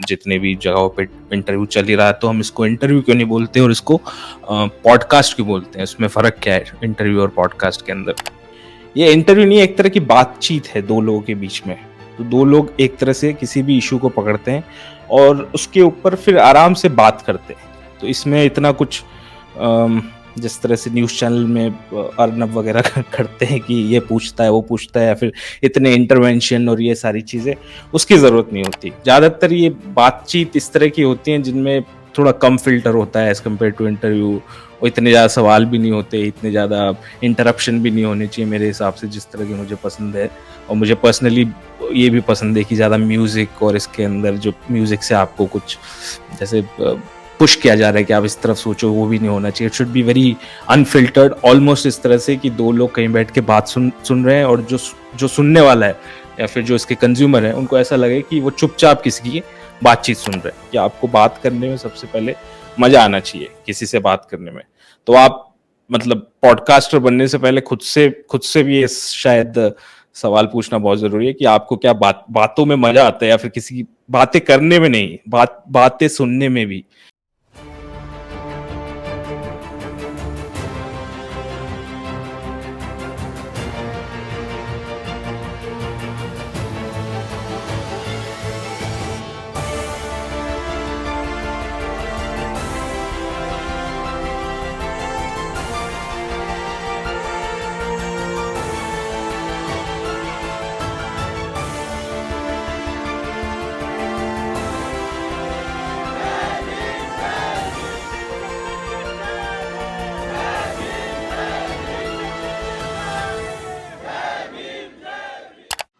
जितने भी जगहों पे इंटरव्यू चल ही रहा है, तो हम इसको इंटरव्यू क्यों नहीं बोलते और इसको पॉडकास्ट क्यों बोलते हैं? इसमें फ़र्क क्या है इंटरव्यू और पॉडकास्ट के अंदर? ये इंटरव्यू नहीं है, एक तरह की बातचीत है दो लोगों के बीच में। तो दो लोग एक तरह से किसी भी इश्यू को पकड़ते हैं और उसके ऊपर फिर आराम से बात करते हैं। तो इसमें इतना कुछ अम, जिस तरह से न्यूज़ चैनल में अर्नब वगैरह करते हैं कि ये पूछता है, वो पूछता है, या फिर इतने इंटरवेंशन और ये सारी चीज़ें, उसकी ज़रूरत नहीं होती। ज़्यादातर ये बातचीत इस तरह की होती हैं जिनमें थोड़ा कम फ़िल्टर होता है एज़ कम्पेयर टू इंटरव्यू, और इतने ज़्यादा सवाल भी नहीं होते, इतने ज़्यादा इंटरप्शन भी नहीं होने चाहिए मेरे हिसाब से, जिस तरह की मुझे पसंद है। और मुझे पर्सनली ये भी पसंद है कि ज़्यादा म्यूज़िक, और इसके अंदर जो म्यूज़िक से आपको कुछ जैसे पुश किया जा रहा है कि आप इस तरफ सोचो, वो भी नहीं होना चाहिए। It should be very unfiltered, almost इस तरह से कि दो लोग कहीं बैठ के बात सुन रहे हैं, और जो सुनने वाला है या फिर जो इसके कंज्यूमर है, उनको ऐसा लगे कि वो चुपचाप किसी की बातचीत सुन रहे हैं। कि आपको बात करने में सबसे पहले मजा आना चाहिए, किसी से बात करने में। तो आप मतलब पॉडकास्टर बनने से पहले खुद से भी ये शायद सवाल पूछना बहुत जरूरी है कि आपको क्या बातों में मजा आता है, या फिर किसी की बातें करने में नहीं, बातें सुनने में भी।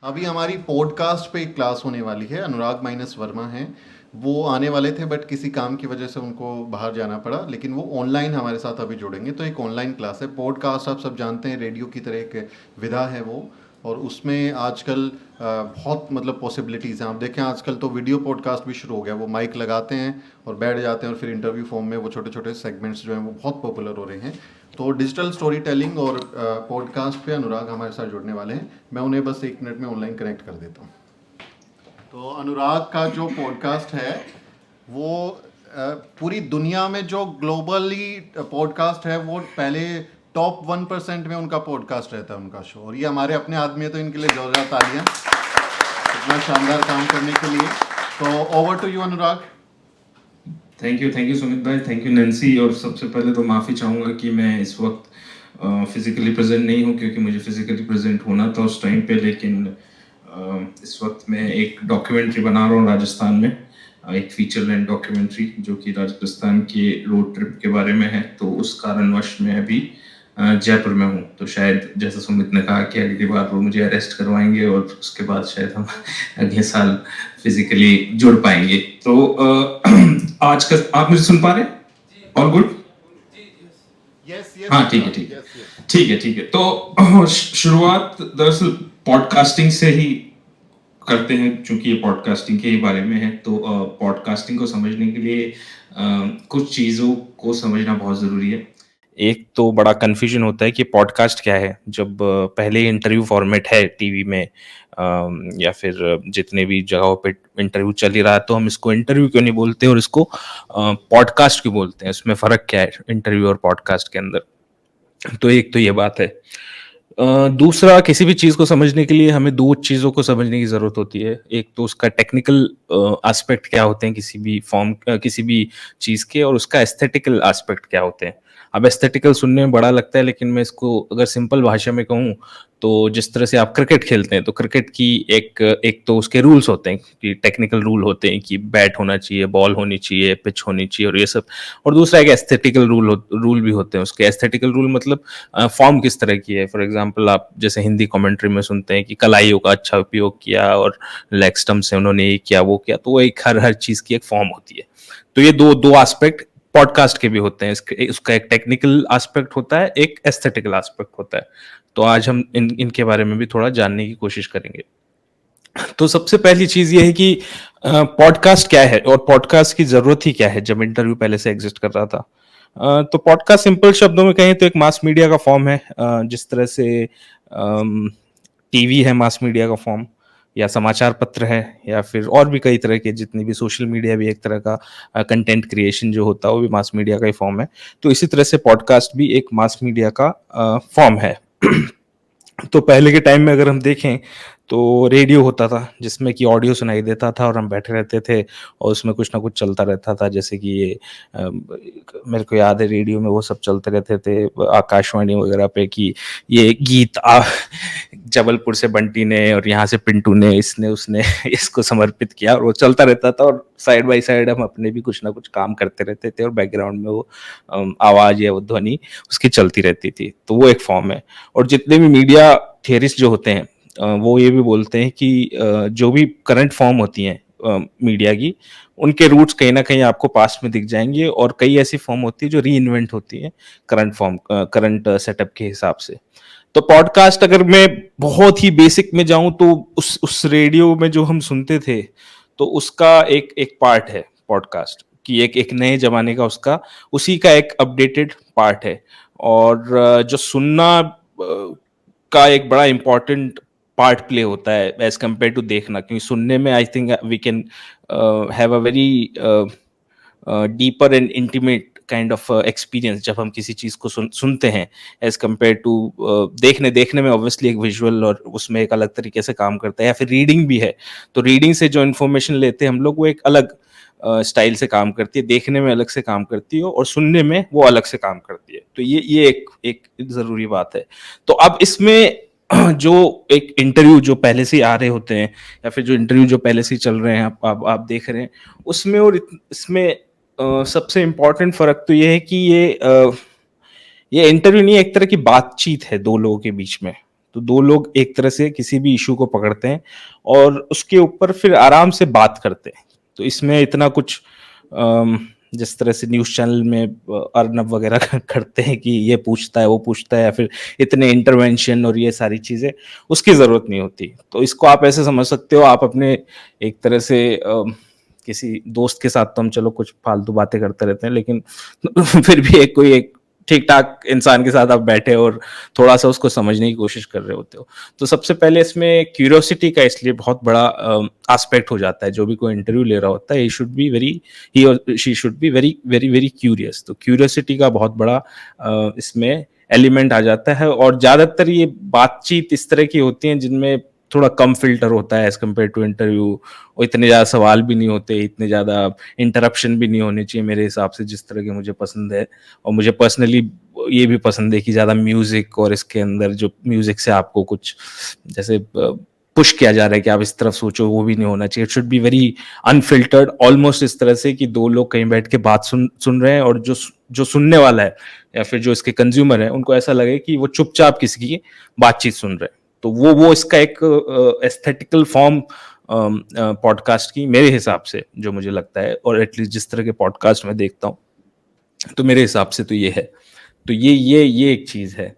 अभी हमारी पॉडकास्ट पे एक क्लास होने वाली है। अनुराग माइनस वर्मा हैं, वो आने वाले थे बट किसी काम की वजह से उनको बाहर जाना पड़ा, लेकिन वो ऑनलाइन हमारे साथ अभी जुड़ेंगे। तो एक ऑनलाइन क्लास है। पॉडकास्ट आप सब जानते हैं, रेडियो की तरह एक विधा है वो, और उसमें आजकल बहुत मतलब पॉसिबिलिटीज़ हैं। आप देखें आजकल तो वीडियो पॉडकास्ट भी शुरू हो गया। वो माइक लगाते हैं और बैठ जाते हैं, और फिर इंटरव्यू फॉर्म में वो छोटे छोटे सेगमेंट्स जो हैं वो बहुत पॉपुलर हो रहे हैं। तो डिजिटल स्टोरी टेलिंग और पॉडकास्ट पे अनुराग हमारे साथ जुड़ने वाले हैं। मैं उन्हें बस 1 मिनट में ऑनलाइन कनेक्ट कर देता हूँ। तो अनुराग का जो पॉडकास्ट है वो पूरी दुनिया में जो ग्लोबली पॉडकास्ट है वो पहले टॉप 1% में उनका पॉडकास्ट रहता है, उनका शो। और ये हमारे अपने आदमी है, तो इनके लिए जोरदार तालियां इतना शानदार काम करने के लिए। तो over to you Anurag. Thank you Sumit भाई, थैंक यू नैन्सी। और सबसे पहले तो माफ़ी चाहूँगा कि मैं इस वक्त फिज़िकली प्रेजेंट नहीं हूँ, क्योंकि मुझे फिज़िकली प्रेजेंट होना था उस टाइम पे, लेकिन इस वक्त मैं एक डॉक्यूमेंट्री बना रहा हूँ राजस्थान में, एक फीचर लेंथ डॉक्यूमेंट्री जो कि राजस्थान के रोड ट्रिप के बारे में है। तो उस कारणवश मैं अभी जयपुर में हूँ। तो शायद जैसा सुमित ने कहा कि अगली बार वो मुझे अरेस्ट करवाएंगे और उसके बाद शायद हम अगले साल फिजिकली जुड़ पाएंगे। तो आज का आप मुझे सुन पा रहे हैं? All good? Yes yes. हाँ, ठीक है ठीक है ठीक है ठीक है। तो शुरुआत दरअसल पॉडकास्टिंग से ही करते हैं, चूंकि ये पॉडकास्टिंग के ही बारे में है। तो पॉडकास्टिंग को समझने के लिए कुछ चीज़ों को समझना बहुत ज़रूरी है। एक तो बड़ा कन्फ्यूजन होता है कि पॉडकास्ट क्या है, जब पहले इंटरव्यू फॉर्मेट है टीवी में या फिर जितने भी जगहों पे इंटरव्यू चल ही रहा है, तो हम इसको इंटरव्यू क्यों नहीं बोलते और इसको पॉडकास्ट क्यों बोलते हैं? इसमें फ़र्क क्या है इंटरव्यू और पॉडकास्ट के अंदर? तो एक तो ये बात है। दूसरा, किसी भी चीज़ को समझने के लिए हमें 2 चीज़ों को समझने की ज़रूरत होती है। एक तो उसका टेक्निकल एस्पेक्ट क्या होते हैं किसी भी किसी भी चीज़ के, और उसका एस्थेटिकल एस्पेक्ट क्या होते हैं। अब एस्थेटिकल सुनने में बड़ा लगता है, लेकिन मैं इसको अगर सिंपल भाषा में कहूँ, तो जिस तरह से आप क्रिकेट खेलते हैं, तो क्रिकेट की एक तो उसके रूल्स होते हैं कि टेक्निकल रूल होते हैं कि बैट होना चाहिए, बॉल होनी चाहिए, पिच होनी चाहिए और ये सब। और दूसरा एक एस्थेटिकल रूल भी होते हैं उसके। एस्थेटिकल रूल मतलब फॉर्म किस तरह की है। फॉर एग्जांपल, आप जैसे हिंदी कमेंट्री में सुनते हैं कि कलाइयों का अच्छा उपयोग किया और लेग स्टम्प से उन्होंने ये किया वो किया, तो वो एक हर चीज की एक फॉर्म होती है। तो ये दो दो एस्पेक्ट पॉडकास्ट के भी होते हैं। उसका एक टेक्निकल एस्पेक्ट होता है, एक एस्थेटिकल एस्पेक्ट होता है। तो आज हम इनके बारे में भी थोड़ा जानने की कोशिश करेंगे। तो सबसे पहली चीज ये है कि पॉडकास्ट क्या है और पॉडकास्ट की जरूरत ही क्या है जब इंटरव्यू पहले से एग्जिस्ट कर रहा था। तो पॉडकास्ट सिंपल शब्दों में कहें तो एक मास मीडिया का फॉर्म है। जिस तरह से टीवी है मास मीडिया का फॉर्म, या समाचार पत्र है, या फिर और भी कई तरह के जितनी भी सोशल मीडिया भी एक तरह का कंटेंट क्रिएशन जो होता है वो भी मास मीडिया का ही फॉर्म है। तो इसी तरह से पॉडकास्ट भी एक मास मीडिया का फॉर्म है। तो पहले के टाइम में अगर हम देखें तो रेडियो होता था जिसमें कि ऑडियो सुनाई देता था और हम बैठे रहते थे और उसमें कुछ ना कुछ चलता रहता था, जैसे कि ये मेरे को याद है रेडियो में वो सब चलते रहते थे आकाशवाणी वगैरह पे कि ये गीत जबलपुर से बंटी ने और यहाँ से पिंटू ने इसने उसने इसको समर्पित किया, और वो चलता रहता था और साइड बाय साइड हम अपने भी कुछ ना कुछ काम करते रहते थे और बैकग्राउंड में वो आवाज या वो ध्वनि उसकी चलती रहती थी। तो वो एक फॉर्म है। और जितने भी मीडिया थियरिस्ट जो होते हैं वो ये भी बोलते हैं कि जो भी करंट फॉर्म होती हैं मीडिया की, उनके रूट्स कहीं ना कहीं आपको पास्ट में दिख जाएंगे, और कई ऐसी फॉर्म होती है जो री इन्वेंट होती है करंट सेटअप के हिसाब से। तो पॉडकास्ट अगर मैं बहुत ही बेसिक में जाऊं तो उस रेडियो में जो हम सुनते थे तो उसका एक एक पार्ट है पॉडकास्ट कि एक नए जमाने का उसका उसी का एक अपडेटेड पार्ट है। और जो सुनना का एक बड़ा इंपॉर्टेंट पार्ट प्ले होता है एज कम्पेयर टू देखना, क्योंकि सुनने में I think we can have a very deeper and intimate kind of experience जब हम किसी चीज को सुनते हैं एज कम्पेयर टू देखने में ऑब्वियसली एक विजुअल और उसमें एक अलग तरीके से काम करता है। या फिर रीडिंग भी है, तो रीडिंग से जो इन्फॉर्मेशन लेते हैं हम लोग वो एक अलग स्टाइल से काम करती है, देखने में अलग से काम करती है और सुनने में वो अलग से काम करती है। तो ये एक जरूरी बात है। तो अब इसमें जो एक इंटरव्यू जो पहले से आ रहे होते हैं या फिर जो इंटरव्यू जो पहले से चल रहे हैं आप देख रहे हैं उसमें और इसमें सबसे इम्पोर्टेंट फर्क तो ये है कि ये इंटरव्यू नहीं, एक तरह की बातचीत है दो लोगों के बीच में। तो दो लोग एक तरह से किसी भी इशू को पकड़ते हैं और उसके ऊपर फिर आराम से बात करते हैं। तो इसमें इतना कुछ जिस तरह से न्यूज चैनल में अर्नब वगैरह करते हैं कि ये पूछता है वो पूछता है या फिर इतने इंटरवेंशन और ये सारी चीजें, उसकी जरूरत नहीं होती। तो इसको आप ऐसे समझ सकते हो, आप अपने एक तरह से किसी दोस्त के साथ तो हम चलो कुछ फालतू बातें करते रहते हैं, लेकिन फिर भी एक ठीक ठाक इंसान के साथ आप बैठे और थोड़ा सा उसको समझने की कोशिश कर रहे होते हो। तो सबसे पहले इसमें क्यूरियोसिटी का इसलिए बहुत बड़ा एस्पेक्ट हो जाता है। जो भी कोई इंटरव्यू ले रहा होता है ही और she should be very very very curious. तो क्यूरियोसिटी का बहुत बड़ा इसमें एलिमेंट आ जाता है। और ज्यादातर ये बातचीत इस तरह की होती है जिनमें थोड़ा कम फिल्टर होता है एज कम्पेयर टू इंटरव्यू, और इतने ज्यादा सवाल भी नहीं होते, इतने ज्यादा इंटरप्शन भी नहीं होने चाहिए मेरे हिसाब से, जिस तरह के मुझे पसंद है। और मुझे पर्सनली ये भी पसंद है कि ज्यादा म्यूजिक और इसके अंदर जो म्यूजिक से आपको कुछ जैसे पुश किया जा रहा है कि आप इस तरफ सोचो, वो भी नहीं होना चाहिए। It should be very unfiltered, almost इस तरह से कि दो लोग कहीं बैठ के बात सुन रहे हैं और जो सुनने वाला है या फिर जो इसके कंज्यूमर है उनको ऐसा लगे कि वो चुपचाप किसी की बातचीत सुन रहे हैं। तो वो इसका एक एस्थेटिकल फॉर्म पॉडकास्ट की मेरे हिसाब से जो मुझे लगता है, और एटलीस्ट जिस तरह के पॉडकास्ट मैं देखता हूँ, तो मेरे हिसाब से तो ये है। तो ये एक चीज है।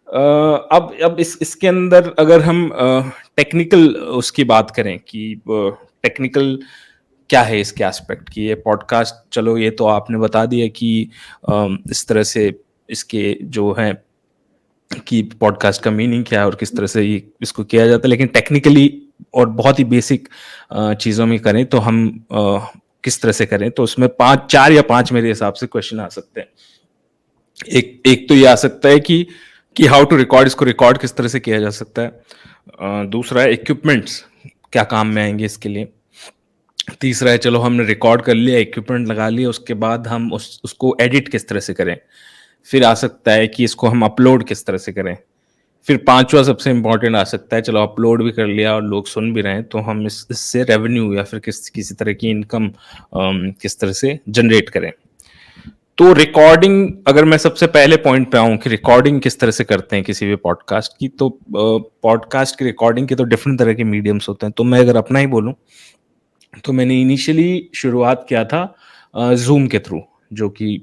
अब इसके अंदर अगर हम टेक्निकल उसकी बात करें कि टेक्निकल क्या है इसके एस्पेक्ट की, ये पॉडकास्ट, चलो ये तो आपने बता दिया कि इस तरह से इसके जो है कि पॉडकास्ट का मीनिंग क्या है और किस तरह से ये इसको किया जाता है। लेकिन टेक्निकली और बहुत ही बेसिक चीज़ों में करें तो हम किस तरह से करें, तो उसमें 4 या 5 मेरे हिसाब से क्वेश्चन आ सकते हैं। एक तो ये आ सकता है कि हाउ टू रिकॉर्ड, इसको रिकॉर्ड किस तरह से किया जा सकता है। दूसरा है इक्विपमेंट्स क्या काम में आएंगे इसके लिए। तीसरा है चलो हमने रिकॉर्ड कर लिया, इक्विपमेंट लगा लिया, उसके बाद हम उसको एडिट किस तरह से करें। फिर आ सकता है कि इसको हम अपलोड किस तरह से करें। फिर 5वां सबसे इंपॉर्टेंट आ सकता है, चलो अपलोड भी कर लिया और लोग सुन भी रहे हैं, तो हम इससे रेवेन्यू या फिर किसी तरह की इनकम किस तरह से जनरेट करें। तो रिकॉर्डिंग, अगर मैं सबसे पहले पॉइंट पे आऊं कि रिकॉर्डिंग किस तरह से करते हैं किसी भी पॉडकास्ट की, तो पॉडकास्ट की रिकॉर्डिंग के तो डिफरेंट तरह के मीडियम्स होते हैं। तो मैं अगर अपना ही बोलूं तो मैंने इनिशियली शुरुआत किया था जूम के थ्रू, जो कि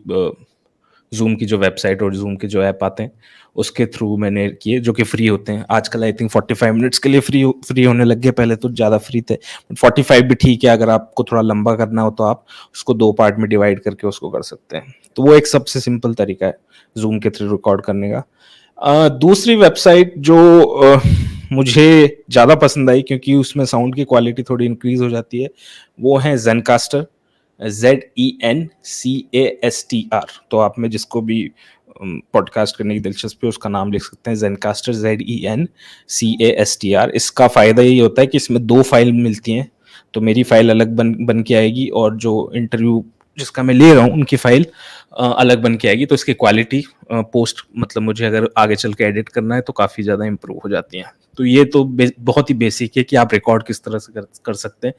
जूम की जो वेबसाइट और जूम के जो ऐप आते हैं उसके थ्रू मैंने किए, जो कि फ्री होते हैं। आजकल आई थिंक 45 मिनट्स के लिए फ्री होने लग गए, पहले तो ज़्यादा फ्री थे, बट 45 भी ठीक है। अगर आपको थोड़ा लंबा करना हो तो आप उसको 2 पार्ट में डिवाइड करके उसको कर सकते हैं। तो वो एक सबसे सिंपल तरीका है जूम के थ्रू रिकॉर्ड करने का। दूसरी वेबसाइट जो मुझे ज़्यादा पसंद आई क्योंकि उसमें साउंड की क्वालिटी थोड़ी इंक्रीज हो जाती है, वो है जेनकास्टर, ZENCASTR। तो आप में जिसको भी पॉडकास्ट करने की दिलचस्पी है उसका नाम लिख सकते हैं, जेनकास्टर, ZENCASTR। इसका फ़ायदा यही होता है कि इसमें 2 फाइल मिलती हैं, तो मेरी फाइल अलग बन के आएगी और जो इंटरव्यू जिसका मैं ले रहा हूँ उनकी फाइल अलग बन के आएगी, तो इसकी क्वालिटी पोस्ट मतलब मुझे अगर आगे चल के एडिट करना है तो काफ़ी ज़्यादा इंप्रूव हो जाती है। तो ये तो बहुत ही बेसिक है कि आप रिकॉर्ड किस तरह से कर सकते हैं।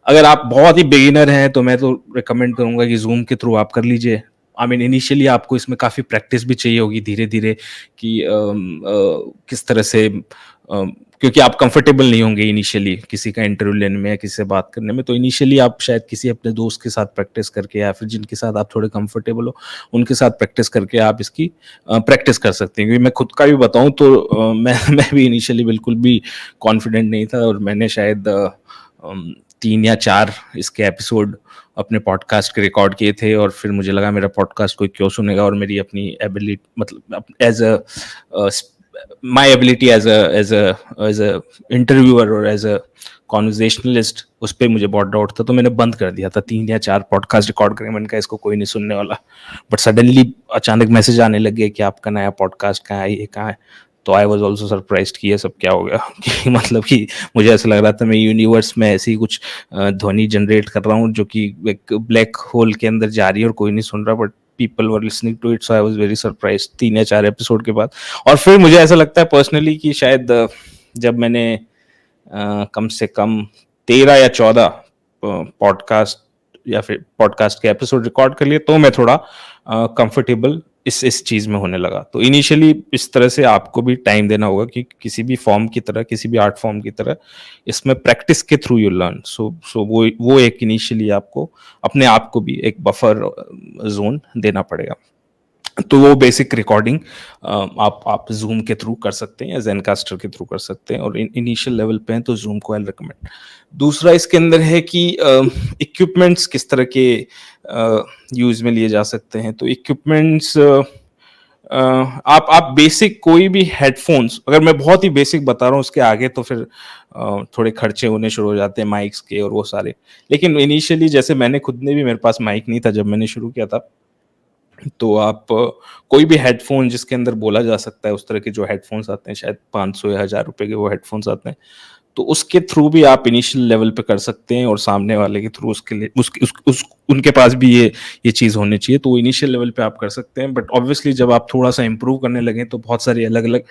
अगर आप बहुत ही बिगिनर हैं तो मैं तो रिकमेंड करूंगा कि जूम के थ्रू आप कर लीजिए। आई मीन इनिशियली आपको इसमें काफ़ी प्रैक्टिस भी चाहिए होगी धीरे धीरे कि किस तरह से क्योंकि आप कंफर्टेबल नहीं होंगे इनिशियली किसी का इंटरव्यू लेने में या किसी से बात करने में, तो इनिशियली आप शायद किसी अपने दोस्त के साथ प्रैक्टिस करके या फिर जिनके साथ आप थोड़े कंफर्टेबल हो उनके साथ प्रैक्टिस करके आप इसकी प्रैक्टिस कर सकते हैं। क्योंकि मैं खुद का भी बताऊं तो मैं भी इनिशियली बिल्कुल भी कॉन्फिडेंट नहीं था और मैंने शायद 3 या 4 इसके एपिसोड अपने पॉडकास्ट के रिकॉर्ड किए थे और फिर मुझे लगा मेरा पॉडकास्ट कोई क्यों सुनेगा और मेरी अपनी एबिलिटी मतलब as a my ability as a interviewer और एज अ कॉन्वर्जेशनलिस्ट उस पर मुझे बहुत डाउट था, तो मैंने बंद कर दिया था। 3 या 4 पॉडकास्ट रिकॉर्ड करे, मैंने कहा इसको कोई नहीं सुनने वाला। बट सडनली अचानक मैसेज आने लगे कि आपका नया पॉडकास्ट कहाँ है, ये कहाँ है। तो आई वॉज ऑल्सो सरप्राइज्ड कि ये सब क्या हो गया कि मतलब कि मुझे ऐसा लग रहा था मैं यूनिवर्स में ऐसी ही कुछ ध्वनि जनरेट कर रहा हूँ जो कि एक ब्लैक होल के अंदर जा रही है और कोई नहीं सुन रहा, but people were listening to it. So I was very surprised 3 या 4 एपिसोड के बाद। और फिर मुझे ऐसा लगता है पर्सनली कि शायद जब मैंने कम से कम 13 या 14 पॉडकास्ट या फिर पॉडकास्ट के एपिसोड रिकॉर्ड कर लिए तो मैं थोड़ा कंफर्टेबल इस चीज में होने लगा। तो इनिशियली इस तरह से आपको भी टाइम देना होगा कि किसी भी फॉर्म की तरह, किसी भी आर्ट फॉर्म की तरह इसमें प्रैक्टिस के थ्रू यू लर्न। सो वो एक इनिशियली आपको अपने आप को भी एक बफर जोन देना पड़ेगा। तो वो बेसिक रिकॉर्डिंग आप जूम के थ्रू कर सकते हैं या जेनकास्टर के थ्रू कर सकते हैं और इनिशियल लेवल पे हैं तो जूम को आई रिकमेंड। दूसरा इसके अंदर है कि इक्विपमेंट्स किस तरह के यूज में लिए जा सकते हैं। तो इक्विपमेंट्स आप बेसिक कोई भी हेडफोन्स, अगर मैं बहुत ही बेसिक बता रहा हूँ उसके आगे तो फिर थोड़े खर्चे होने शुरू हो जाते हैं माइक्स के और वो सारे। लेकिन इनिशियली जैसे मैंने खुद ने भी, मेरे पास माइक नहीं था जब मैंने शुरू किया था, तो आप कोई भी हेडफोन जिसके अंदर बोला जा सकता है, उस तरह के जो हेडफोन्स आते हैं शायद 500 या 1000 रुपए के वो हेडफोन्स आते हैं, तो उसके थ्रू भी आप इनिशियल लेवल पे कर सकते हैं और सामने वाले के थ्रू उसके लिए उनके पास भी ये चीज़ होनी चाहिए, तो इनिशियल लेवल पे आप कर सकते हैं। बट ऑब्वियसली जब आप थोड़ा सा इंप्रूव करने लगे तो बहुत सारे अलग अलग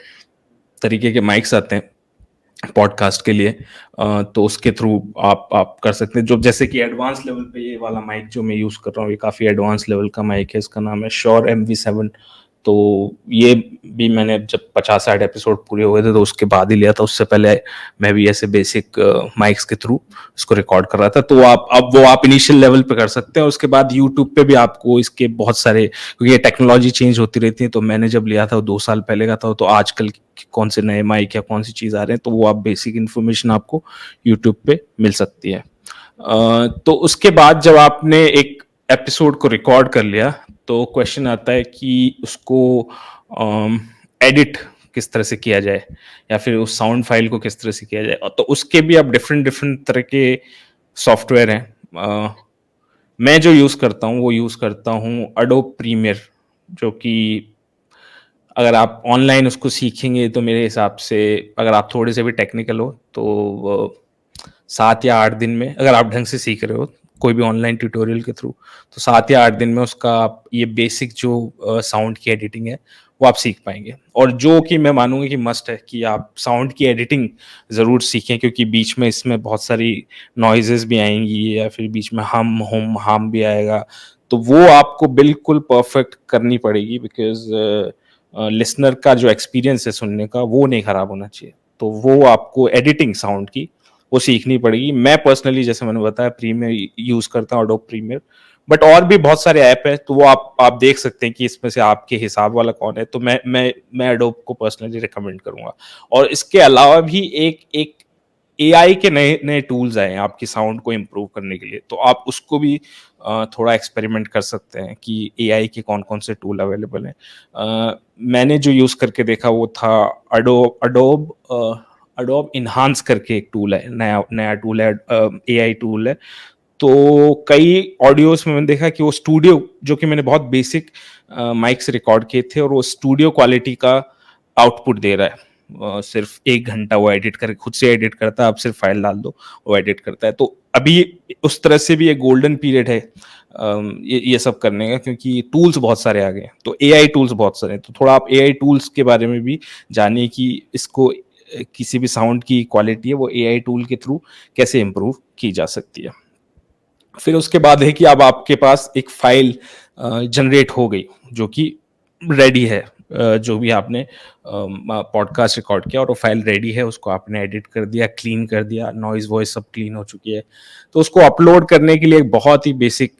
तरीके के माइक्स आते हैं पॉडकास्ट के लिए, तो उसके थ्रू आप कर सकते हैं। जो जैसे कि एडवांस लेवल पे ये वाला माइक जो मैं यूज़ कर रहा हूँ ये काफ़ी एडवांस लेवल का माइक है, इसका नाम है श्योर MV7। तो ये भी मैंने जब 50-60 एपिसोड पूरे हुए थे तो उसके बाद ही लिया था, उससे पहले मैं भी ऐसे बेसिक माइक्स के थ्रू इसको रिकॉर्ड कर रहा था। तो आप इनिशियल लेवल पे कर सकते हैं। उसके बाद यूट्यूब पे भी आपको इसके बहुत सारे, क्योंकि ये टेक्नोलॉजी चेंज होती रहती है, तो मैंने जब लिया था वो 2 साल पहले का था, तो आजकल कौन से नए माइक या कौन सी चीज़ आ रहे हैं तो वो आप बेसिक इन्फॉर्मेशन आपको यूट्यूब पे मिल सकती है। तो उसके बाद जब आपने एक एपिसोड को रिकॉर्ड कर लिया तो क्वेश्चन आता है कि उसको एडिट किस तरह से किया जाए या फिर उस साउंड फाइल को किस तरह से किया जाए। तो उसके भी अब डिफरेंट तरह के सॉफ्टवेयर हैं। मैं जो यूज़ करता हूँ वो यूज़ करता हूँ अडोब प्रीमियर, जो कि अगर आप ऑनलाइन उसको सीखेंगे तो मेरे हिसाब से अगर आप थोड़े से भी टेक्निकल हो तो 7 या 8 दिन में, अगर आप ढंग से सीख रहे हो कोई भी ऑनलाइन ट्यूटोरियल के थ्रू, तो 7 या 8 दिन में उसका आप ये बेसिक जो साउंड की एडिटिंग है वो आप सीख पाएंगे। और जो कि मैं मानूंगा कि मस्ट है कि आप साउंड की एडिटिंग ज़रूर सीखें, क्योंकि बीच में इसमें बहुत सारी नॉइजेस भी आएंगी या फिर बीच में हम भी आएगा, तो वो आपको बिल्कुल परफेक्ट करनी पड़ेगी, बिकॉज लिसनर का जो एक्सपीरियंस है सुनने का वो नहीं खराब होना चाहिए। तो वो आपको एडिटिंग साउंड की वो सीखनी पड़ेगी। मैं पर्सनली जैसे मैंने बताया प्रीमियर यूज करता हूँ, एडोब प्रीमियर, बट और भी बहुत सारे ऐप है, तो वो आप देख सकते हैं कि इसमें से आपके हिसाब वाला कौन है। तो मैं एडोब को पर्सनली रिकमेंड करूंगा। और इसके अलावा भी एक एआई के नए नए टूल्स आए हैं आपकी साउंड को इम्प्रूव करने के लिए, तो आप उसको भी थोड़ा एक्सपेरिमेंट कर सकते हैं कि एआई के कौन कौन से टूल अवेलेबल हैं। मैंने जो यूज़ करके देखा वो था अडोब अडोब इन्हांस करके एक टूल है, नया नया टूल है, एआई टूल है। तो कई ऑडियोज में मैंने देखा कि वो स्टूडियो, जो कि मैंने बहुत बेसिक माइक से रिकॉर्ड किए थे, और वो स्टूडियो क्वालिटी का आउटपुट दे रहा है। सिर्फ 1 घंटा वो एडिट कर, खुद से एडिट करता है, आप सिर्फ फाइल डाल दो, वो एडिट करता है। तो अभी उस तरह से भी एक गोल्डन पीरियड है ये सब करने का, क्योंकि टूल्स बहुत सारे आ गए हैं। तो एआई टूल्स बहुत सारे हैं, तो थोड़ा आप एआई टूल्स के बारे में भी जानिए कि इसको किसी भी साउंड की क्वालिटी है वो एआई टूल के थ्रू कैसे इंप्रूव की जा सकती है। फिर उसके बाद है कि अब आपके पास एक फाइल जनरेट हो गई जो कि रेडी है, जो भी आपने पॉडकास्ट रिकॉर्ड किया और वो फाइल रेडी है, उसको आपने एडिट कर दिया, क्लीन कर दिया, नॉइज वॉइस सब क्लीन हो चुकी है। तो उसको अपलोड करने के लिए एक बहुत ही बेसिक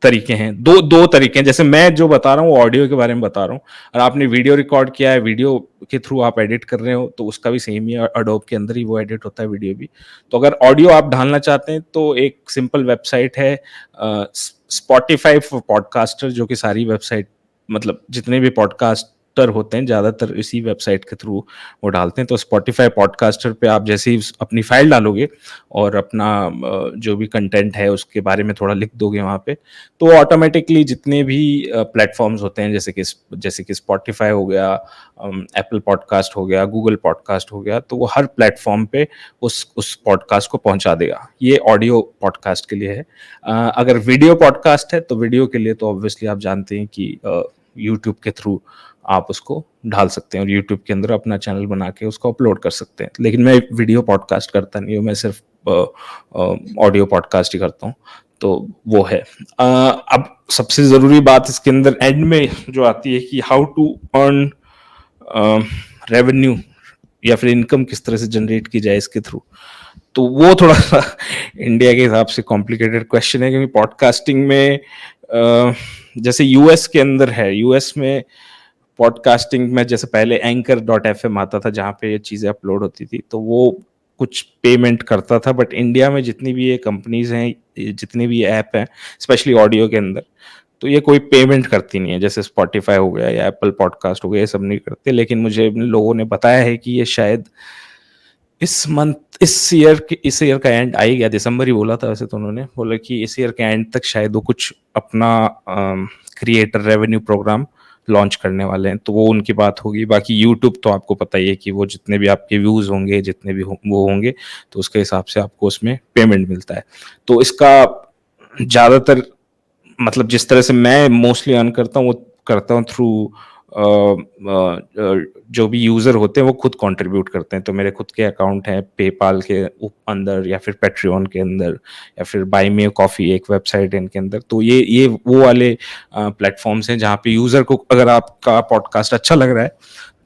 तरीके हैं, दो तरीके हैं। जैसे मैं जो बता रहा हूँ वो ऑडियो के बारे में बता रहा हूँ, और आपने वीडियो रिकॉर्ड किया है, वीडियो के थ्रू आप एडिट कर रहे हो, तो उसका भी सेम ही है, अडोब के अंदर ही वो एडिट होता है, वीडियो भी। तो अगर ऑडियो आप डालना चाहते हैं तो एक सिंपल वेबसाइट है, स्पॉटिफाई फॉर पॉडकास्टर, जो कि सारी वेबसाइट, मतलब जितने भी पॉडकास्टर होते हैं ज्यादातर इसी वेबसाइट के थ्रू वो डालते हैं। तो स्पॉटिफाई पॉडकास्टर पे आप जैसे ही अपनी फाइल डालोगे और अपना जो भी कंटेंट है उसके बारे में थोड़ा लिख दोगे वहाँ पे, तो ऑटोमेटिकली जितने भी प्लेटफॉर्म्स होते हैं, जैसे कि स्पॉटिफाई हो गया, एप्पल पॉडकास्ट हो गया, गूगल पॉडकास्ट हो गया, तो वो हर प्लेटफॉर्म पे उस पॉडकास्ट को पहुंचा देगा। ये ऑडियो पॉडकास्ट के लिए है। अगर वीडियो पॉडकास्ट है तो वीडियो के लिए तो ऑब्वियसली आप जानते हैं कि यूट्यूब के थ्रू आप उसको ढाल सकते हैं और यूट्यूब के अंदर अपना चैनल बना के उसको अपलोड कर सकते हैं। लेकिन मैं वीडियो पॉडकास्ट करता नहीं हूँ, मैं सिर्फ ऑडियो पॉडकास्ट ही करता हूँ। तो वो है। अब सबसे ज़रूरी बात इसके अंदर एंड में जो आती है कि हाउ टू अर्न रेवेन्यू या फिर इनकम किस तरह से जनरेट की जाए इसके थ्रू। तो वो थोड़ा सा इंडिया के हिसाब से कॉम्प्लिकेटेड क्वेश्चन है, क्योंकि पॉडकास्टिंग में जैसे यूएस के अंदर है, यूएस में पॉडकास्टिंग में जैसे पहले एंकर.fm आता था जहाँ पे ये चीज़ें अपलोड होती थी, तो वो कुछ पेमेंट करता था। बट इंडिया में जितनी भी ये कंपनीज हैं, जितनी भी ऐप हैं, स्पेशली ऑडियो के अंदर, तो ये कोई पेमेंट करती नहीं है। जैसे स्पॉटिफाई हो गया या एप्पल पॉडकास्ट हो गया, ये सब नहीं करते। लेकिन मुझे लोगों ने बताया है कि ये शायद इस ईयर का एंड आ ही गया, दिसंबर ही बोला था वैसे, तो उन्होंने बोला कि इस ईयर के एंड तक शायद वो कुछ अपना क्रिएटर रेवेन्यू प्रोग्राम लॉन्च करने वाले हैं, तो वो उनकी बात होगी। बाकी यूट्यूब तो आपको पता ही है कि वो जितने भी आपके व्यूज होंगे, जितने भी वो होंगे, तो उसके हिसाब से आपको उसमें पेमेंट मिलता है। तो इसका ज़्यादातर मतलब जिस तरह से मैं मोस्टली अर्न करता हूँ, वो करता हूँ थ्रू जो भी यूजर होते हैं वो खुद कंट्रीब्यूट करते हैं। तो मेरे खुद के अकाउंट हैं पेपाल के अंदर, या फिर पेट्रियन के अंदर, या फिर बाय मी कॉफी एक वेबसाइट है इनके अंदर। तो ये वो वाले प्लेटफॉर्म्स हैं जहाँ पे यूजर को अगर आपका पॉडकास्ट अच्छा लग रहा है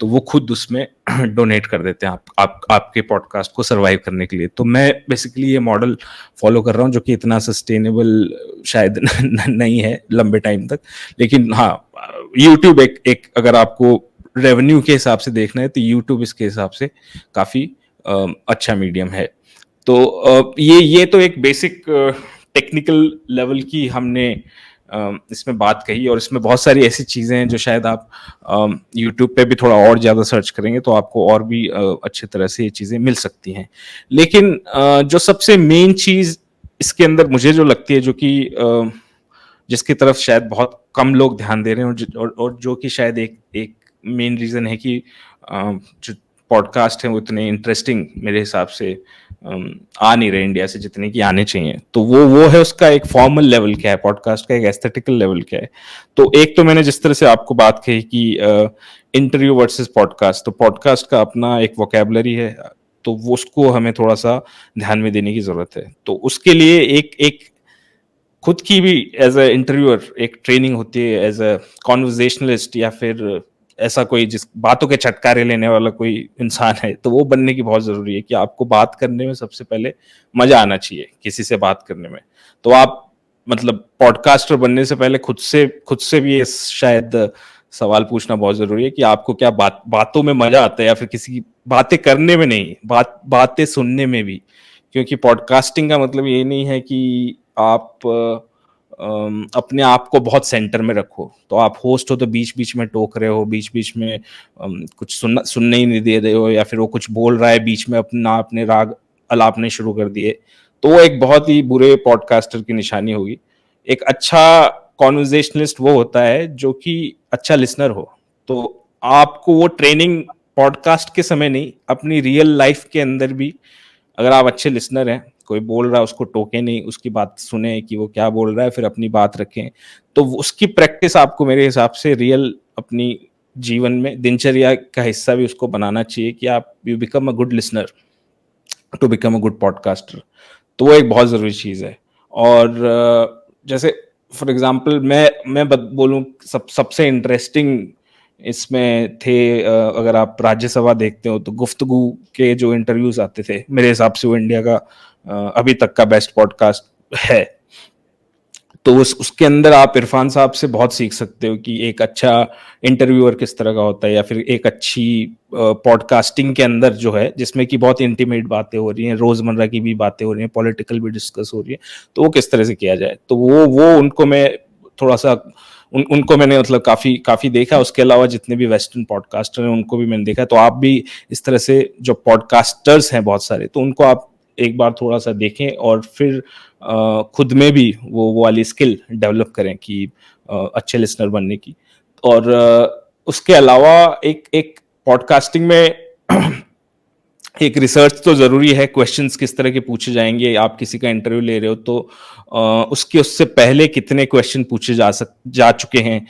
तो वो खुद उसमें डोनेट कर देते हैं आपके पॉडकास्ट को सरवाइव करने के लिए। तो मैं बेसिकली ये मॉडल फॉलो कर रहा हूँ, जो कि इतना सस्टेनेबल शायद नहीं है लंबे टाइम तक। लेकिन हाँ, यूट्यूब एक अगर आपको रेवेन्यू के हिसाब से देखना है तो यूट्यूब इसके हिसाब से काफ़ी अच्छा मीडियम है। तो ये तो एक बेसिक टेक्निकल लेवल की हमने इसमें बात कही, और इसमें बहुत सारी ऐसी चीज़ें हैं जो शायद आप यूट्यूब पे भी थोड़ा और ज़्यादा सर्च करेंगे तो आपको और भी अच्छी तरह से ये चीज़ें मिल सकती हैं। लेकिन जो सबसे मेन चीज़ इसके अंदर मुझे जो लगती है, जो कि जिसकी तरफ शायद बहुत कम लोग ध्यान दे रहे हैं, और जो कि शायद एक मेन रीज़न है कि जो पॉडकास्ट हैं वो इतने इंटरेस्टिंग मेरे हिसाब से आ नहीं रहे इंडिया से जितने की आने चाहिए। तो वो है उसका एक फॉर्मल लेवल क्या है, पॉडकास्ट का एक एस्थेटिकल लेवल क्या है। तो एक तो मैंने जिस तरह से आपको बात कही कि इंटरव्यू वर्सेस पॉडकास्ट, तो पॉडकास्ट का अपना एक वोकैबुलरी है, तो वो उसको हमें थोड़ा सा ध्यान में देने की जरूरत है। तो उसके लिए एक खुद की भी एज अ इंटरव्यूअर एक ट्रेनिंग होती है, एज अ कॉन्वर्जेशनलिस्ट, या फिर ऐसा कोई जिस बातों के छटकारे लेने वाला कोई इंसान है, तो वो बनने की बहुत जरूरी है कि आपको बात करने में सबसे पहले मजा आना चाहिए किसी से बात करने में। तो आप मतलब पॉडकास्टर बनने से पहले खुद से भी ये शायद सवाल पूछना बहुत जरूरी है कि आपको क्या बातों में मजा आता है, या फिर किसी की बातें करने में नहीं, बातें सुनने में भी। क्योंकि पॉडकास्टिंग का मतलब ये नहीं है कि आप अपने आप को बहुत सेंटर में रखो। तो आप होस्ट हो तो बीच-बीच में टोक रहे हो, बीच-बीच में कुछ सुनने ही नहीं दे रहे हो, या फिर वो कुछ बोल रहा है बीच में अपने राग अलापने शुरू कर दिए, तो वो एक बहुत ही बुरे पॉडकास्टर की निशानी होगी। एक अच्छा कॉन्वर्सेशनलिस्ट वो होता है जो कि अच्छा लिसनर हो। तो आपको वो ट्रेनिंग पॉडकास्ट के समय नहीं, अपनी रियल लाइफ के अंदर भी, अगर आप अच्छे लिसनर हैं, कोई बोल रहा है उसको टोके नहीं, उसकी बात सुने कि वो क्या बोल रहा है, फिर अपनी बात रखें। तो उसकी प्रैक्टिस आपको मेरे हिसाब से रियल अपनी जीवन में दिनचर्या का हिस्सा भी उसको बनाना चाहिए कि आप you become a good listener to become a good podcaster. तो वो एक बहुत ज़रूरी चीज़ है। और जैसे फॉर एग्जांपल मैं बोलूँ, सबसे इंटरेस्टिंग इसमें थे, अगर आप राज्यसभा देखते हो तो गुफ्तगू के जो इंटरव्यूज आते थे, मेरे हिसाब से वो इंडिया का अभी तक का बेस्ट पॉडकास्ट है। तो उसके अंदर आप इरफान साहब से बहुत सीख सकते हो कि एक अच्छा इंटरव्यूअर किस तरह का होता है, या फिर एक अच्छी पॉडकास्टिंग के अंदर जो है, जिसमें कि बहुत इंटीमेट बातें हो रही हैं, रोजमर्रा की भी बातें हो रही हैं, पॉलिटिकल भी डिस्कस हो रही है, तो वो किस तरह से किया जाए। तो वो उनको मैं थोड़ा सा उनको मैंने मतलब काफी काफी देखा। उसके अलावा जितने भी वेस्टर्न पॉडकास्टर हैं उनको भी मैंने देखा। तो आप भी इस तरह से, जो पॉडकास्टर्स हैं बहुत सारे, तो उनको आप एक बार थोड़ा सा देखें और फिर खुद में भी वो वाली स्किल डेवलप करें कि अच्छे लिसनर बनने की। और उसके अलावा एक एक पॉडकास्टिंग में एक रिसर्च तो जरूरी है। क्वेश्चंस किस तरह के पूछे जाएंगे, आप किसी का इंटरव्यू ले रहे हो तो उससे पहले कितने क्वेश्चन पूछे जा चुके हैं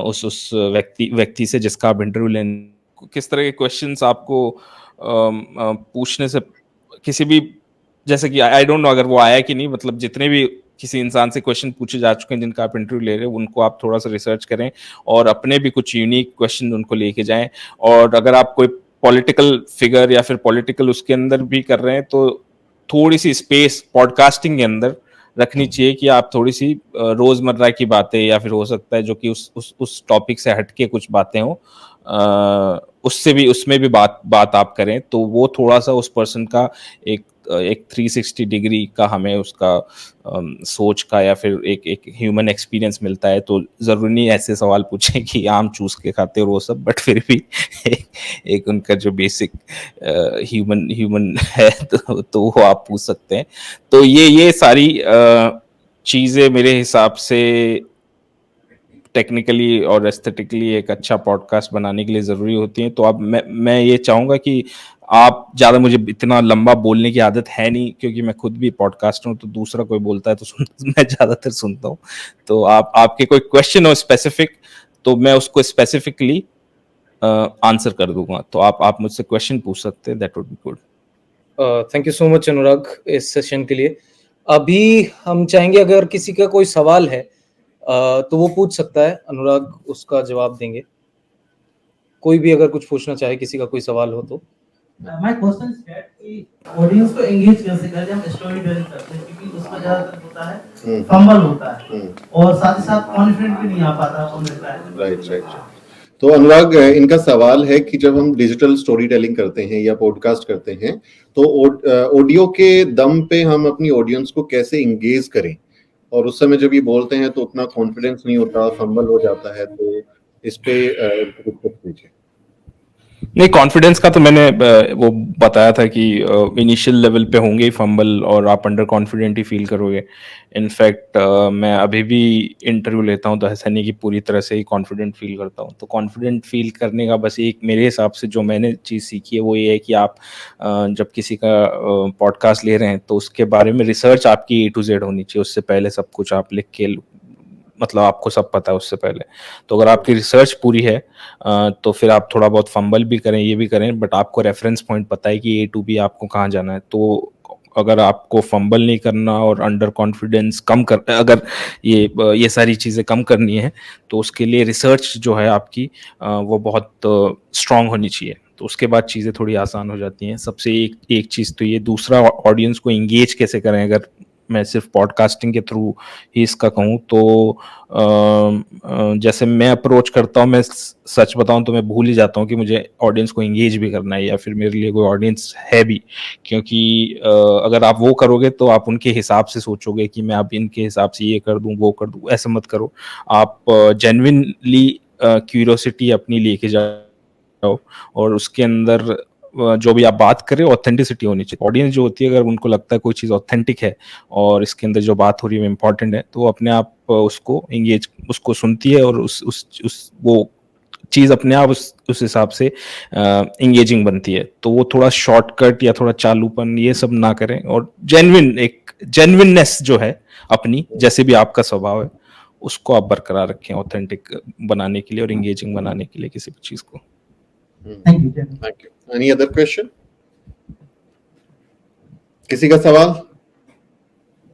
उस व्यक्ति से जिसका आप इंटरव्यू लें, किस तरह के क्वेश्चंस आपको पूछने से किसी भी, जैसे कि आई डोंट नो अगर वो आया कि नहीं, मतलब जितने भी किसी इंसान से क्वेश्चन पूछे जा चुके हैं जिनका आप इंटरव्यू ले रहे हो, उनको आप थोड़ा सा रिसर्च करें और अपने भी कुछ यूनिक क्वेश्चन उनको लेके जाएं। और अगर आप कोई पॉलिटिकल फिगर या फिर पॉलिटिकल उसके अंदर भी कर रहे हैं, तो थोड़ी सी स्पेस पॉडकास्टिंग के अंदर रखनी चाहिए कि आप थोड़ी सी रोजमर्रा की बातें, या फिर हो सकता है जो कि उस टॉपिक से हटके कुछ बातें हो, उससे भी, उसमें भी बात आप करें। तो वो थोड़ा सा उस पर्सन का एक 360 डिग्री का हमें उसका सोच का या फिर एक ह्यूमन एक्सपीरियंस मिलता है। तो जरूरी नहीं ऐसे सवाल पूछें कि आम चूस के खाते और वो सब, बट फिर भी एक उनका जो बेसिक ह्यूमन ह्यूमन है, तो वो आप पूछ सकते हैं। तो ये सारी चीजें मेरे हिसाब से टेक्निकली और एस्थेटिकली एक अच्छा पॉडकास्ट बनाने के लिए ज़रूरी होती हैं। तो अब मैं ये चाहूँगा कि आप ज़्यादा, मुझे इतना लंबा बोलने की आदत है नहीं क्योंकि मैं खुद भी पॉडकास्टर हूँ, तो दूसरा कोई बोलता है तो मैं ज़्यादातर सुनता हूँ। तो आपके कोई क्वेश्चन हो स्पेसिफिक, तो मैं उसको स्पेसिफिकली आंसर कर दूंगा। तो आप मुझसे क्वेश्चन पूछ सकते हैं, that would be good. Thank you so much Anurag इस सेशन के लिए। अभी हम चाहेंगे अगर किसी का कोई सवाल है तो वो पूछ सकता है, अनुराग उसका जवाब देंगे। कोई भी अगर कुछ पूछना चाहे, किसी का कोई सवाल हो तो। माय क्वेश्चन इज दैट कि ऑडियंस को एंगेज कैसे करें जब हम स्टोरी टेलिंग करते हैं, क्योंकि उसमें ज्यादातर होता है फंबल होता है और साथ ही साथ कॉन्फिडेंट भी नहीं आ पाता आपको मिलता है। राइट। तो अनुराग, इनका सवाल है कि जब हम डिजिटल स्टोरी टेलिंग करते हैं या पॉडकास्ट करते हैं, तो ऑडियो के दम पे हम अपनी ऑडियंस को कैसे एंगेज करें, और उस समय जब ये बोलते हैं तो उतना कॉन्फिडेंस नहीं होता, फंबल हो जाता है, तो इस पे कुछ दीजिए। नहीं, कॉन्फिडेंस का तो मैंने वो बताया था कि इनिशियल लेवल पे होंगे ही फंबल और आप अंडर कॉन्फिडेंट ही फील करोगे। इनफैक्ट मैं अभी भी इंटरव्यू लेता हूँ तो ऐसा नहीं कि पूरी तरह से ही कॉन्फिडेंट फील करता हूँ। तो कॉन्फिडेंट फील करने का बस एक, मेरे हिसाब से जो मैंने चीज़ सीखी है वो ये है कि आप जब किसी का पॉडकास्ट ले रहे हैं तो उसके बारे में रिसर्च आपकी A to Z होनी चाहिए। उससे पहले सब कुछ आप लिख के, मतलब आपको सब पता है उससे पहले। तो अगर आपकी रिसर्च पूरी है तो फिर आप थोड़ा बहुत फंबल भी करें, ये भी करें, बट आपको रेफरेंस पॉइंट पता है कि A to B आपको कहाँ जाना है। तो अगर आपको फंबल नहीं करना और अंडर कॉन्फिडेंस कम कर, अगर ये सारी चीज़ें कम करनी है, तो उसके लिए रिसर्च जो है आपकी वो बहुत स्ट्रांग होनी चाहिए। तो उसके बाद चीज़ें थोड़ी आसान हो जाती हैं। सबसे एक चीज़ तो ये। दूसरा, ऑडियंस को इंगेज कैसे करें, अगर मैं सिर्फ पॉडकास्टिंग के थ्रू ही इसका कहूँ तो जैसे मैं अप्रोच करता हूँ, मैं सच बताऊँ तो मैं भूल ही जाता हूँ कि मुझे ऑडियंस को एंगेज भी करना है या फिर मेरे लिए कोई ऑडियंस है भी, क्योंकि अगर आप वो करोगे तो आप उनके हिसाब से सोचोगे कि मैं अब इनके हिसाब से ये कर दूँ वो कर दूँ, ऐसा मत करो। आप जेन्युइनली क्यूरियोसिटी अपनी लेके जाओ और उसके अंदर जो भी आप बात करें ऑथेंटिसिटी होनी चाहिए। ऑडियंस जो होती है अगर उनको लगता है कोई चीज़ ऑथेंटिक है और इसके अंदर जो बात हो रही है वो इम्पोर्टेंट है, तो वो अपने आप उसको एंगेज उसको सुनती है और उस वो चीज़ अपने आप उस हिसाब से एंगेजिंग बनती है। तो वो थोड़ा शॉर्टकट या थोड़ा चालूपन ये सब ना करें और जेन्युइननेस जो है अपनी, जैसे भी आपका स्वभाव है उसको आप बरकरार रखें ऑथेंटिक बनाने के लिए और एंगेजिंग बनाने के लिए किसी भी चीज़ को। Thank you. Thank you. Any other question? किसी का सवाल?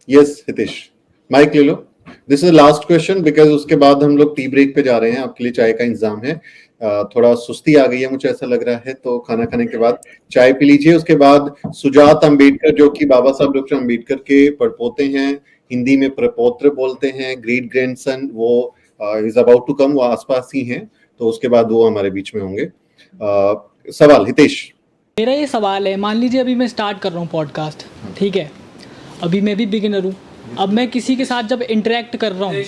यस हितेश, माइक ले लो। This is last question because उसके बाद हम लोग टी ब्रेक पे जा रहे हैं। आपके लिए चाय का इंतजाम है। थोड़ा सुस्ती आ गई है मुझे ऐसा लग रहा है, तो खाना खाने के बाद चाय पी लीजिए। उसके बाद सुजात अम्बेडकर जो कि बाबा साहब डॉक्टर अम्बेडकर के पड़पोते हैं, हिंदी में प्रपौत्र बोलते हैं, ग्रेट ग्रैंडसन, वो इज अबाउट टू कम, वो आसपास ही हैं, तो उसके बाद वो हमारे बीच में होंगे। सवाल हितेश? मेरा ये सवाल है, मान लीजिए अभी मैं स्टार्ट कर रहा हूँ पॉडकास्ट, ठीक है, अभी मैं भी बिगिनर हूँ। अब मैं किसी के साथ जब इंटरेक्ट कर रहा हूँ,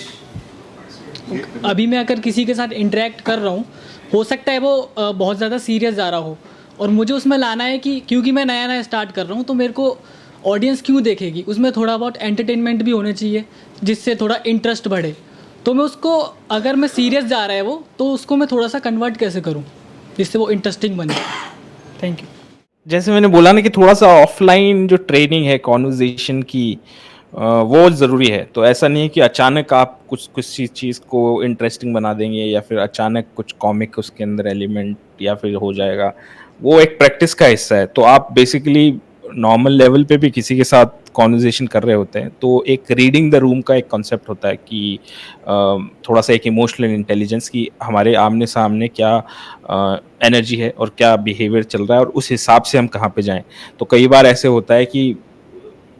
अभी मैं अगर किसी के साथ इंटरेक्ट कर रहा हूँ, हो सकता है वो बहुत ज़्यादा सीरियस जा रहा हो और मुझे उसमें लाना है कि क्योंकि मैं नया नया स्टार्ट कर रहा हूँ तो मेरे को ऑडियंस क्यों देखेगी, उसमें थोड़ा बहुत एंटरटेनमेंट भी होने चाहिए जिससे थोड़ा इंटरेस्ट बढ़े। तो मैं उसको, अगर मैं सीरियस जा रहा है वो, तो उसको मैं थोड़ा सा कन्वर्ट कैसे करूँ जिससे वो इंटरेस्टिंग बने। Thank you. जैसे मैंने बोला ना कि थोड़ा सा ऑफलाइन जो ट्रेनिंग है कॉन्वर्जेशन की वो ज़रूरी है। तो ऐसा नहीं है कि अचानक आप कुछ चीज़ को इंटरेस्टिंग बना देंगे या फिर अचानक कुछ कॉमिक उसके अंदर एलिमेंट या फिर हो जाएगा। वो एक प्रैक्टिस का हिस्सा है। तो आप बेसिकली नॉर्मल लेवल पे भी किसी के साथ कॉन्वर्जेशन कर रहे होते हैं तो एक रीडिंग द रूम का एक कॉन्सेप्ट होता है कि थोड़ा सा एक इमोशनल इंटेलिजेंस की हमारे आमने सामने क्या एनर्जी है और क्या बिहेवियर चल रहा है और उस हिसाब से हम कहाँ पे जाएं। तो कई बार ऐसे होता है कि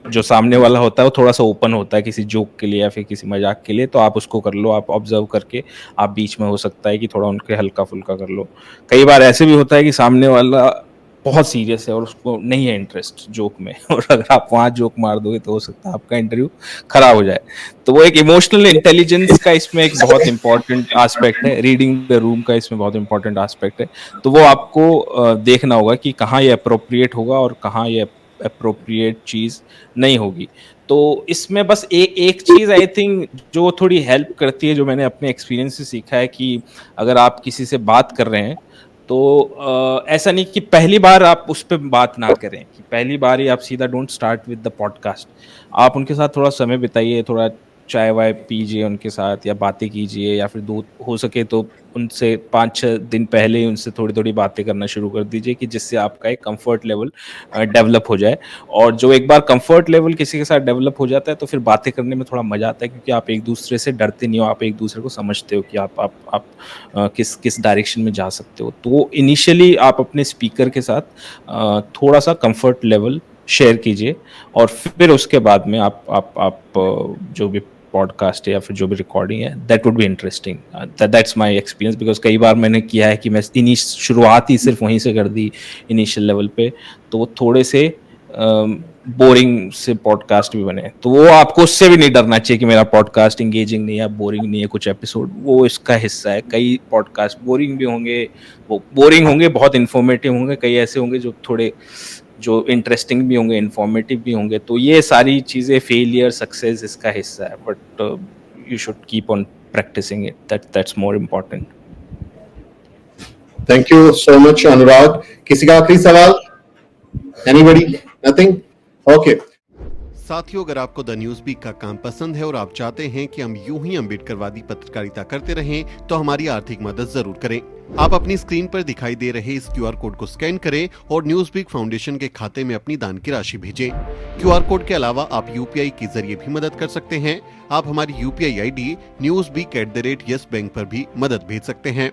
जो सामने वाला होता है वो थोड़ा सा ओपन होता है किसी जोक के लिए या फिर किसी मजाक के लिए, तो आप उसको कर लो, आप ऑब्जर्व करके आप बीच में हो सकता है कि थोड़ा उनके हल्का फुल्का कर लो। कई बार ऐसे भी होता है कि सामने वाला बहुत सीरियस है और उसको नहीं है इंटरेस्ट जोक में और अगर आप वहाँ जोक मार दोगे तो हो सकता है आपका इंटरव्यू खराब हो जाए। तो वो एक इमोशनल इंटेलिजेंस का इसमें एक बहुत इंपॉर्टेंट एस्पेक्ट है, रीडिंग द रूम का इसमें बहुत इंपॉर्टेंट एस्पेक्ट है। तो वो आपको देखना होगा कि कहाँ ये अप्रोप्रिएट होगा और कहाँ ये अप्रोप्रिएट चीज़ नहीं होगी। तो इसमें बस एक चीज़ आई थिंक जो थोड़ी हेल्प करती है, जो मैंने अपने एक्सपीरियंस से सीखा है कि अगर आप किसी से बात कर रहे हैं तो ऐसा नहीं कि पहली बार आप उस पर बात ना करें कि पहली बार ही आप सीधा don't start with the podcast. आप उनके साथ थोड़ा समय बिताइए, थोड़ा चाय वाय पीजिए उनके साथ या बातें कीजिए या फिर दो हो सके तो उनसे 5-6 दिन पहले ही उनसे थोड़ी थोड़ी बातें करना शुरू कर दीजिए कि जिससे आपका एक कंफर्ट लेवल डेवलप हो जाए। और जो एक बार कंफर्ट लेवल किसी के साथ डेवलप हो जाता है तो फिर बातें करने में थोड़ा मजा आता है क्योंकि आप एक दूसरे से डरते नहीं हो, आप एक दूसरे को समझते हो कि आप किस डायरेक्शन में जा सकते हो। तो इनिशियली आप अपने स्पीकर के साथ थोड़ा सा कंफर्ट लेवल शेयर कीजिए और फिर उसके बाद में आप जो भी पॉडकास्ट है या फिर जो भी रिकॉर्डिंग है that would be interesting. That's my experience because कई बार मैंने किया है कि मैं शुरुआत ही सिर्फ वहीं से कर दी इनिशियल लेवल पे, तो वो थोड़े से बोरिंग से पॉडकास्ट भी बने। तो वो आपको उससे भी नहीं डरना चाहिए कि मेरा पॉडकास्ट इंगेजिंग नहीं है, बोरिंग नहीं है कुछ एपिसोड, वो इसका हिस्सा है। कई पॉडकास्ट बोरिंग भी होंगे, वो बोरिंग होंगे, बहुत इन्फॉर्मेटिव होंगे, कई ऐसे होंगे जो थोड़े जो इंटरेस्टिंग भी होंगे, इन्फॉर्मेटिव भी होंगे। तो ये सारी चीज़ें फेलियर सक्सेस इसका हिस्सा है, but you should keep on practicing it, that's more important. Thank you so much Anurag. किसी का आखिरी सवाल? एनीबॉडी? नथिंग? ओके साथियों, अगर आपको द न्यूज़ वीक का काम पसंद है और आप चाहते हैं कि हम यूं ही अम्बेडकरवादी पत्रकारिता करते रहें तो हमारी आर्थिक मदद जरूर करें। आप अपनी स्क्रीन पर दिखाई दे रहे इस QR कोड को स्कैन करें और न्यूज़ वीक फाउंडेशन के खाते में अपनी दान की राशि भेजें। QR कोड के अलावा आप UPI के जरिए भी मदद कर सकते हैं। आप हमारी UPI ID newsweek@yes bank पर भी मदद भेज सकते हैं।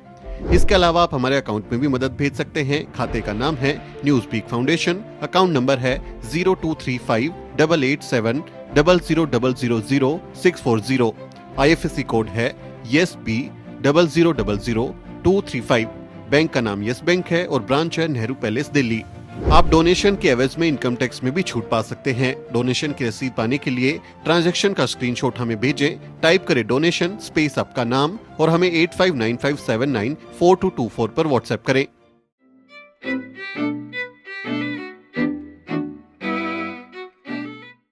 इसके अलावा आप हमारे अकाउंट में भी मदद भेज सकते हैं। खाते का नाम है Newsweek Foundation, account number है 02358878 00000640। IFSC कोड है YESB 00000235। बैंक का नाम यस बैंक है और ब्रांच है नेहरू पैलेस दिल्ली। आप डोनेशन के एवज में इनकम टैक्स में भी छूट पा सकते हैं। डोनेशन की रसीद पाने के लिए ट्रांजैक्शन का स्क्रीनशॉट हमें भेजें। टाइप करें डोनेशन स्पेस आपका नाम और हमें 8595794224 पर व्हाट्सएप करें।